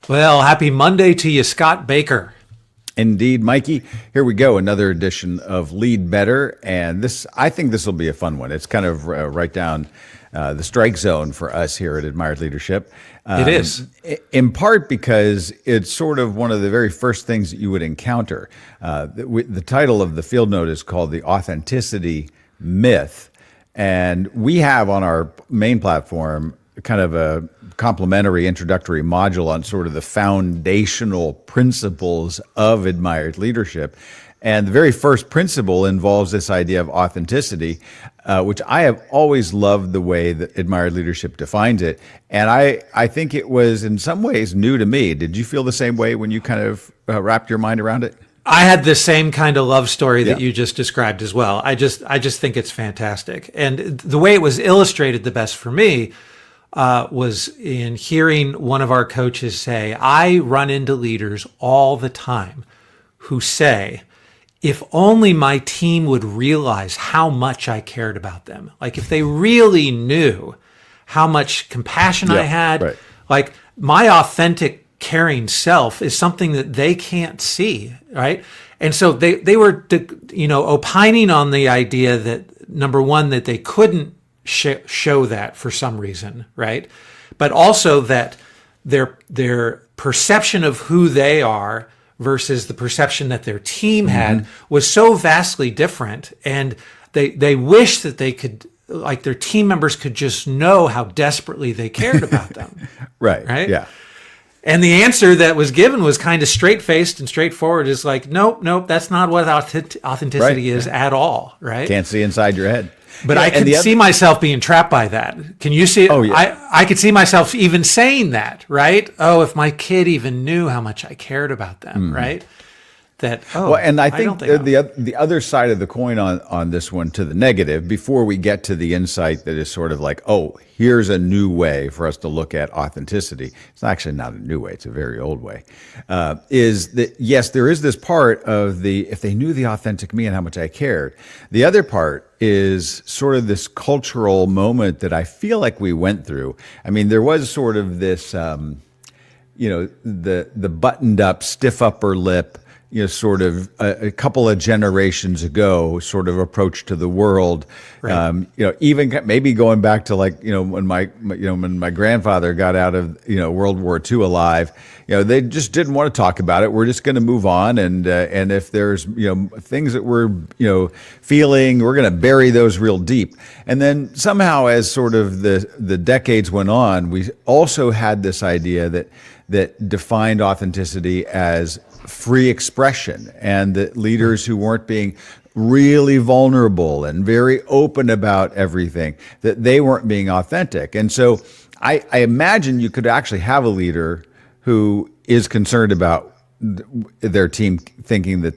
Well, happy Monday to you, Scott Baker. Indeed, Mikey. Here we go. Another edition of Lead Better. And I think this will be a fun one. It's kind of right down the strike zone for us here at Admired Leadership. It is. In part because it's sort of one of the very first things that you would encounter. The title of the field note is called The Authenticity Myth. And we have on our main platform kind of a complimentary introductory module on sort of the foundational principles of admired leadership. And the very first principle involves this idea of authenticity, which I have always loved the way that admired leadership defines it. And I think it was in some ways new to me. Did you feel the same way when you kind of wrapped your mind around it? I had the same kind of love story that you just described as well. I just think it's fantastic. And the way it was illustrated the best for me was in hearing one of our coaches say, I run into leaders all the time who say, if only my team would realize how much I cared about them. Like if they really knew how much compassion I had, right. Like my authentic caring self is something that they can't see, right? And so they were, opining on the idea that, number one, that they couldn't show that for some reason, right? But also that their perception of who they are versus the perception that their team had was so vastly different. And they wish that they could, like their team members could just know how desperately they cared about them. Right? Yeah. And the answer that was given was kind of straight-faced and straightforward. Is like, nope, that's not what authenticity is at all, right? Can't see inside your head. But I could see myself being trapped by that. Can you see it? Oh, yeah. I could see myself even saying that, right? Oh, if my kid even knew how much I cared about them, right? That, and I think the other side of the coin on this one to the negative, before we get to the insight that is sort of like, oh, here's a new way for us to look at authenticity. It's actually not a new way. It's a very old way. Is that, yes, there is this part of if they knew the authentic me and how much I cared. The other part is sort of this cultural moment that I feel like we went through. I mean, there was sort of this, the buttoned up, stiff upper lip, sort of a couple of generations ago, sort of approach to the world. Right. Even maybe going back to when my grandfather got out of World War II alive. They just didn't want to talk about it. We're just going to move on, and if there's things that we're feeling, we're going to bury those real deep. And then somehow, as sort of the decades went on, we also had this idea that defined authenticity as free expression, and that leaders who weren't being really vulnerable and very open about everything, that they weren't being authentic. And so I imagine you could actually have a leader who is concerned about their team thinking that,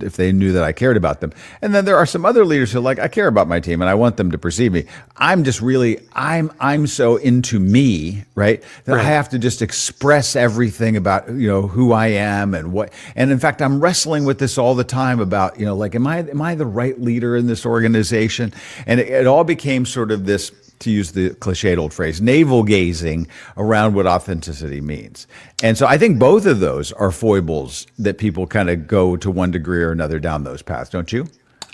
if they knew that I cared about them. And then there are some other leaders who are like, I care about my team and I want them to perceive me. I'm just really, I'm so into me, right? That I have to just express everything about, who I am and what, and in fact, I'm wrestling with this all the time about, am I the right leader in this organization? And it all became sort of this, to use the cliched old phrase, navel gazing around what authenticity means. And so I think both of those are foibles that people kind of go to one degree or another down those paths, don't you?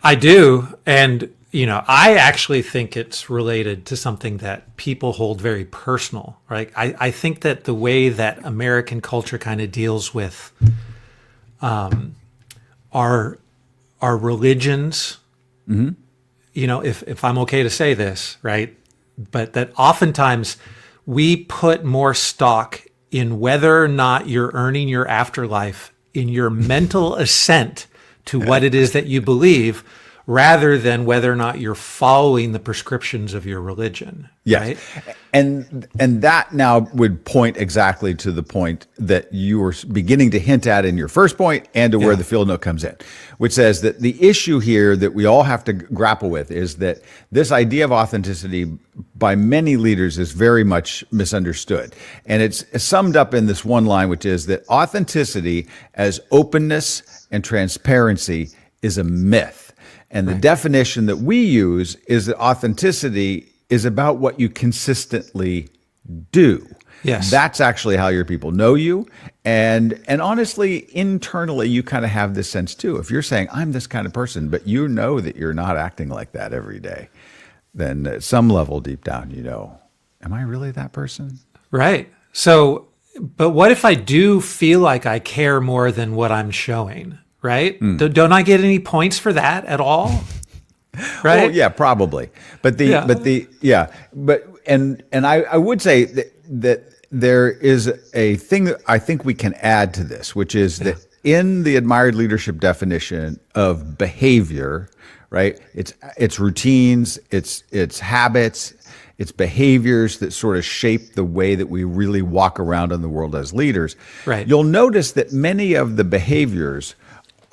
I do. And, I actually think it's related to something that people hold very personal, right? I think that the way that American culture kind of deals with our religions, if I'm okay to say this, right? But that oftentimes we put more stock in whether or not you're earning your afterlife in your mental assent to what it is that you believe, rather than whether or not you're following the prescriptions of your religion. Yes. Right? And that now would point exactly to the point that you were beginning to hint at in your first point, and to where the field note comes in, which says that the issue here that we all have to grapple with is that this idea of authenticity by many leaders is very much misunderstood. And it's summed up in this one line, which is that authenticity as openness and transparency is a myth. And the definition that we use is that authenticity is about what you consistently do. Yes. That's actually how your people know you. And honestly, internally, you kind of have this sense too. If you're saying, I'm this kind of person, but you know that you're not acting like that every day, then at some level deep down, am I really that person? Right. So, but what if I do feel like I care more than what I'm showing? Right? Don't I get any points for that at all? Right? Well, yeah, probably. But I would say that there is a thing that I think we can add to this, which is that in the admired leadership definition of behavior, right? It's routines, it's habits, it's behaviors that sort of shape the way that we really walk around in the world as leaders. Right. You'll notice that many of the behaviors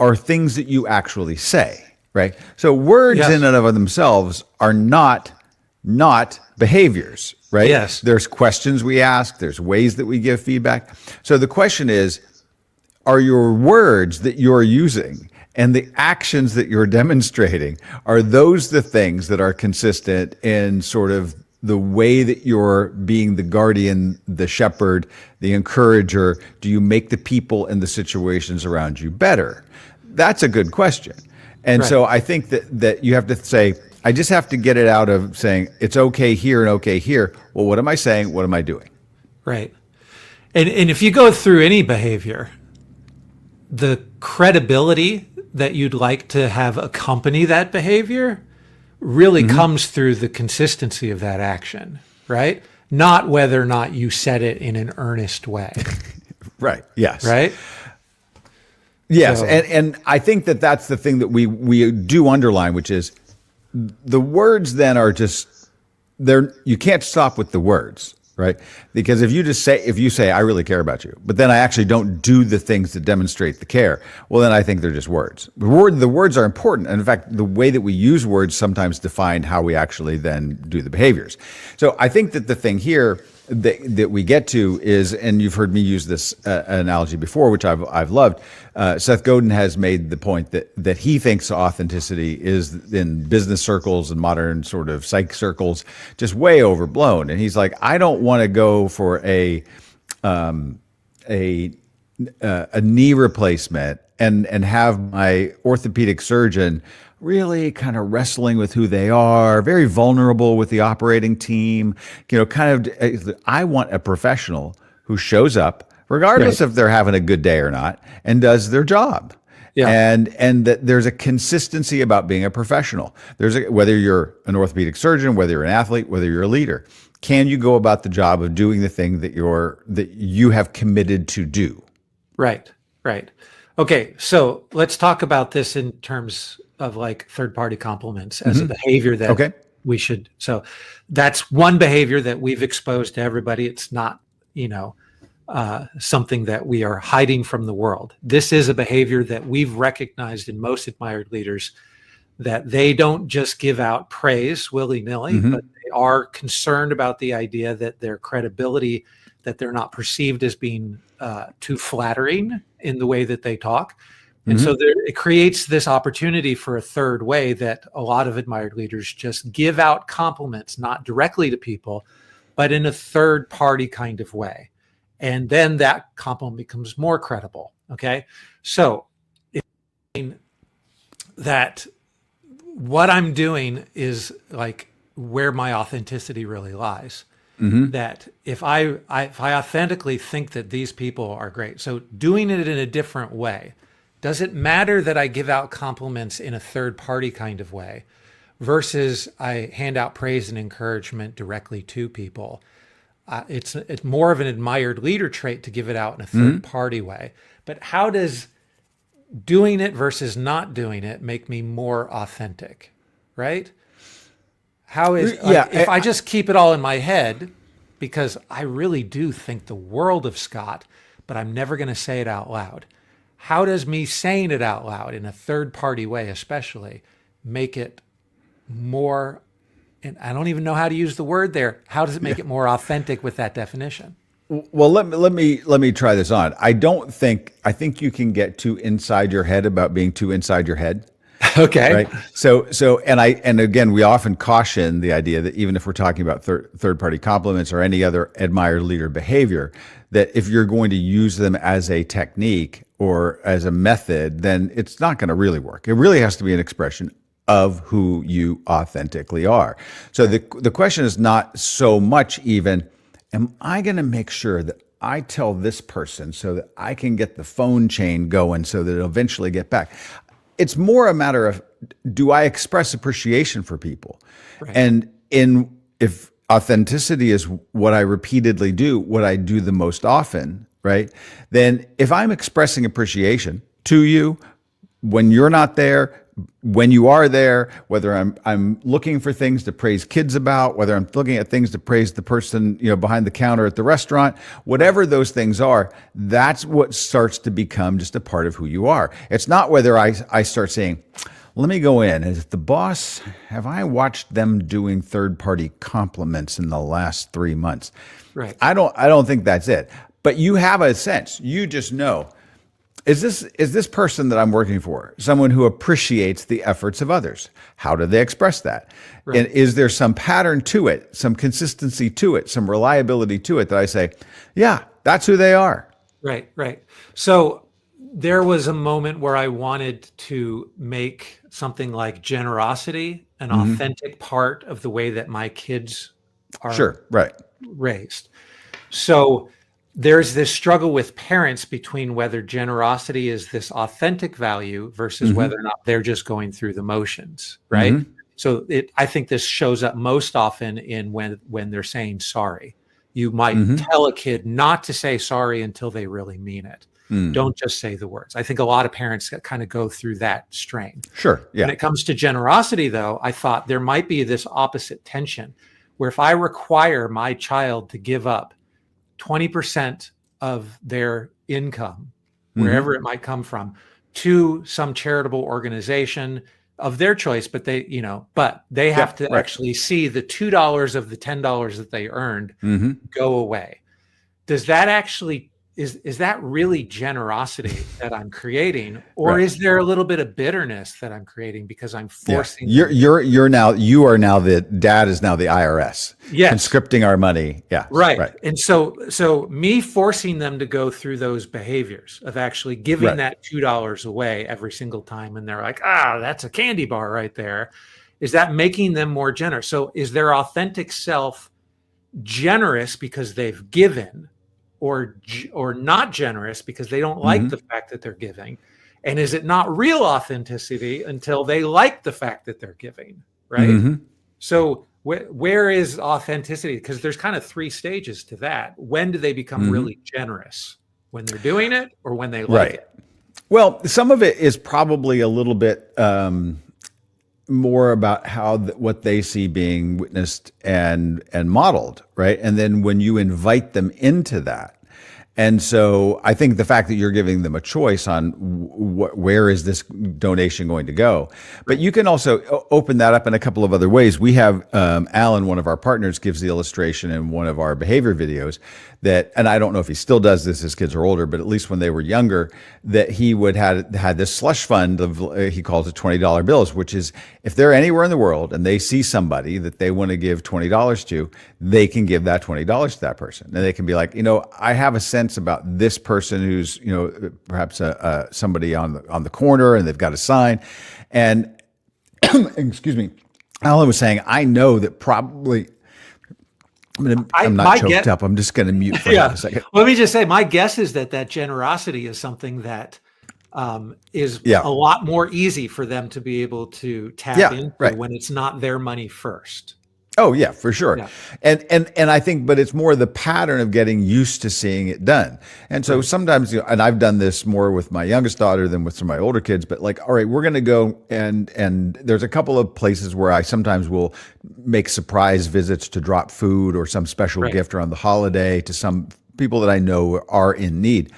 are things that you actually say, right? So words in and of themselves are not behaviors, right? Yes. There's questions we ask, there's ways that we give feedback. So the question is, are your words that you're using and the actions that you're demonstrating, are those the things that are consistent in sort of the way that you're being the guardian, the shepherd, the encourager? Do you make the people and the situations around you better? That's a good question. And so I think that you have to say, I just have to get it out of saying it's okay here and okay here. Well, what am I saying? What am I doing? Right. And if you go through any behavior, the credibility that you'd like to have accompany that behavior really comes through the consistency of that action, right? Not whether or not you said it in an earnest way. Right. Yes. Right? Yes. So, and I think that that's the thing that we do underline, which is the words then are just, you can't stop with the words, right? Because if you say, I really care about you, but then I actually don't do the things that demonstrate the care, well, then I think they're just words. The words are important. And in fact, the way that we use words sometimes define how we actually then do the behaviors. So I think that the thing here that we get to is, and you've heard me use this analogy before, which I've loved. Seth Godin has made the point that he thinks authenticity is in business circles and modern sort of psych circles just way overblown. And he's like, I don't want to go for a knee replacement and have my orthopedic surgeon really kind of wrestling with who they are, very vulnerable with the operating team. I want a professional who shows up, regardless if they're having a good day or not, and does their job. Yeah. And that there's a consistency about being a professional. Whether you're an orthopedic surgeon, whether you're an athlete, whether you're a leader, can you go about the job of doing the thing that you have committed to do? Right. Okay, so let's talk about this in terms of like third-party compliments as a behavior that we should. So that's one behavior that we've exposed to everybody. It's not, something that we are hiding from the world. This is a behavior that we've recognized in most admired leaders, that they don't just give out praise willy-nilly, but they are concerned about the idea that their credibility, that they're not perceived as being too flattering in the way that they talk. And so it creates this opportunity for a third way that a lot of admired leaders just give out compliments, not directly to people, but in a third party kind of way. And then that compliment becomes more credible. Okay. So that what I'm doing is like where my authenticity really lies. That if I authentically think that these people are great, so doing it in a different way, does it matter that I give out compliments in a third party kind of way versus I hand out praise and encouragement directly to people? It's more of an admired leader trait to give it out in a third party way. But how does doing it versus not doing it make me more authentic, right? How is, if I just keep it all in my head, because I really do think the world of Scott, but I'm never going to say it out loud. How does me saying it out loud in a third party way, especially, make it more, and I don't even know how to use the word there. How does it make it more authentic with that definition? Well, let me try this on. I think you can get too inside your head about being too inside your head. Okay. Right. And again, we often caution the idea that even if we're talking about third party compliments or any other admired leader behavior, that if you're going to use them as a technique or as a method, then it's not going to really work. It really has to be an expression of who you authentically are. So the question is not so much even, am I going to make sure that I tell this person so that I can get the phone chain going so that it'll eventually get back? It's more a matter of, do I express appreciation for people? Right. And if authenticity is what I repeatedly do, what I do the most often, right? Then if I'm expressing appreciation to you when you're not there, when you are there, whether I'm looking for things to praise kids about, whether I'm looking at things to praise the person, behind the counter at the restaurant, whatever those things are, that's what starts to become just a part of who you are. It's not whether I start saying, let me go in. As the boss, have I watched them doing third-party compliments in the last 3 months? Right. I don't think that's it. But you have a sense. You just know. Is this person that I'm working for someone who appreciates the efforts of others? How do they express that? Right. And is there some pattern to it, some consistency to it, some reliability to it that I say, yeah, that's who they are? Right, right. So there was a moment where I wanted to make something like generosity an authentic part of the way that my kids are Sure, right. raised. So there's this struggle with parents between whether generosity is this authentic value versus whether or not they're just going through the motions, right? So I think this shows up most often in when they're saying sorry. You might tell a kid not to say sorry until they really mean it. Don't just say the words. I think a lot of parents kind of go through that strain. Sure, yeah. When it comes to generosity, though, I thought there might be this opposite tension where if I require my child to give up 20% of their income, wherever it might come from, to some charitable organization of their choice, but they have to actually see the $2 of the $10 that they earned go away. Does that actually is that really generosity that I'm creating, or is there a little bit of bitterness that I'm creating because I'm forcing? You are now the dad is now the IRS. Yes. Conscripting our money. Yeah. Right. And so me forcing them to go through those behaviors of actually giving that $2 away every single time, and they're like, that's a candy bar right there. Is that making them more generous? So is their authentic self generous because they've given, or not generous because they don't like the fact that they're giving? And is it not real authenticity until they like the fact that they're giving, right? So where is authenticity? Because there's kind of 3 stages to that. When do they become really generous? When they're doing it, or when they like it? Well, some of it is probably a little bit more about how what they see being witnessed and modeled, right? And then when you invite them into that. And so I think the fact that you're giving them a choice on where is this donation going to go, but you can also open that up in a couple of other ways. We have Alan, one of our partners, gives the illustration in one of our behavior videos that, and I don't know if he still does this as kids are older, but at least when they were younger, that he would had this slush fund of, he calls it $20 bills, which is if they're anywhere in the world and they see somebody that they want to give $20 to, they can give that $20 to that person. And they can be like, I have a sense about this person who's, perhaps somebody on the corner, and they've got a sign. And excuse me, Alan was saying, I know that probably, I'm not choked up. I'm just going to mute for a second. Let me just say, my guess is that generosity is something that is a lot more easy for them to be able to tap into when it's not their money first. Oh yeah, for sure. Yeah. And I think, but it's more the pattern of getting used to seeing it done. And so sometimes, and I've done this more with my youngest daughter than with some of my older kids, but like, all right, we're going to go and there's a couple of places where I sometimes will make surprise visits to drop food or some special gift around the holiday to some people that I know are in need,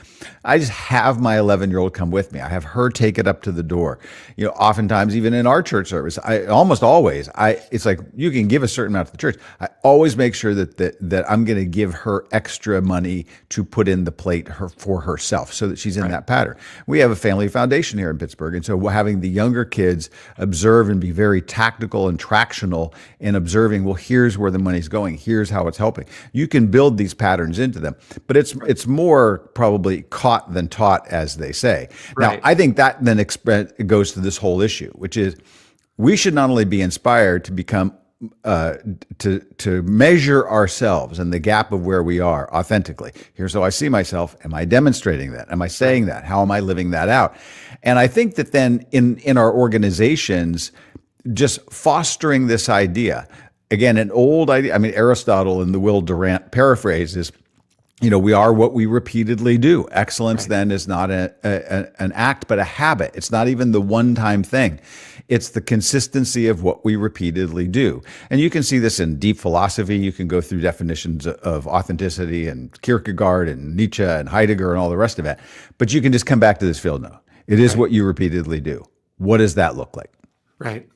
I just have my 11-year-old come with me. I have her take it up to the door. Oftentimes, even in our church service, it's like you can give a certain amount to the church. I always make sure that I'm going to give her extra money to put in the plate for herself, so that she's in that pattern. We have a family foundation here in Pittsburgh, and so having the younger kids observe and be very tactical and tractional in observing, well, here's where the money's going, here's how it's helping. You can build these patterns into them, but it's more probably caught than taught, as they say. Right. Now, I think that then goes to this whole issue, which is we should not only be inspired to become to measure ourselves and the gap of where we are authentically. Here's how I see myself. Am I demonstrating that? Am I saying that? How am I living that out? And I think that then in our organizations, just fostering this idea, again, an old idea. I mean, Aristotle in the Will Durant paraphrase is, we are what we repeatedly do. Excellence then is not an act, but a habit. It's not even the one-time thing. It's the consistency of what we repeatedly do. And you can see this in deep philosophy. You can go through definitions of authenticity and Kierkegaard and Nietzsche and Heidegger and all the rest of it. But you can just come back to this field note. It is what you repeatedly do. What does that look like? Right.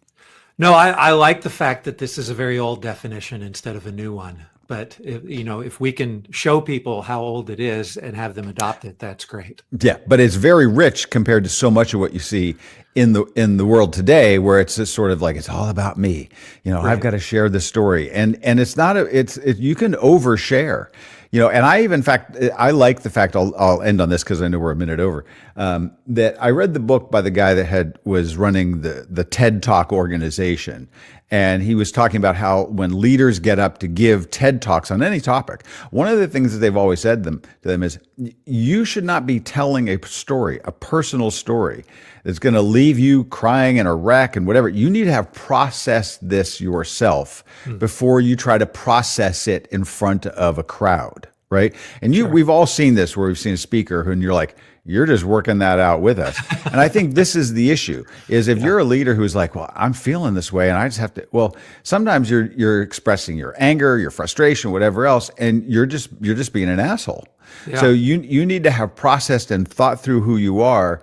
No, I like the fact that this is a very old definition instead of a new one. But if we can show people how old it is and have them adopt it, that's great. Yeah, but it's very rich compared to so much of what you see in the world today, where it's just sort of like it's all about me. I've got to share this story, and it's not you can overshare. And in fact, I like the fact, I'll end on this because I know we're a minute over, that I read the book by the guy that was running the TED Talk organization. And he was talking about how when leaders get up to give TED Talks on any topic, one of the things that they've always said to them is, you should not be telling a story, a personal story that's going to leave you crying in a wreck and whatever. You need to have processed this yourself before you try to process it in front of a crowd, right? And we've all seen this, where we've seen a speaker and you're like, you're just working that out with us. And I think this is the issue, is if you're a leader who's like, well, I'm feeling this way and I just have to, well, sometimes you're expressing your anger, your frustration, whatever else, and you're just being an asshole. Yeah. So you need to have processed and thought through who you are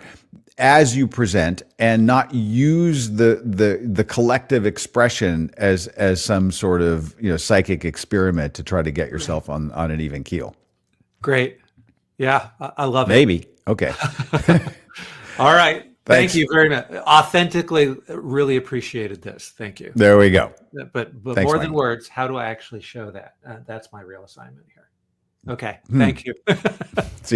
as you present, and not use the collective expression as some sort of psychic experiment to try to get yourself on an even keel. Great. Yeah, I love it. Maybe. Okay. All right. Thanks. Thank you very much. Authentically, really appreciate this. Thank you. There we go. But Thanks, more Mike. than words, how do I actually show that? That's my real assignment here. Okay. Thank you. See you.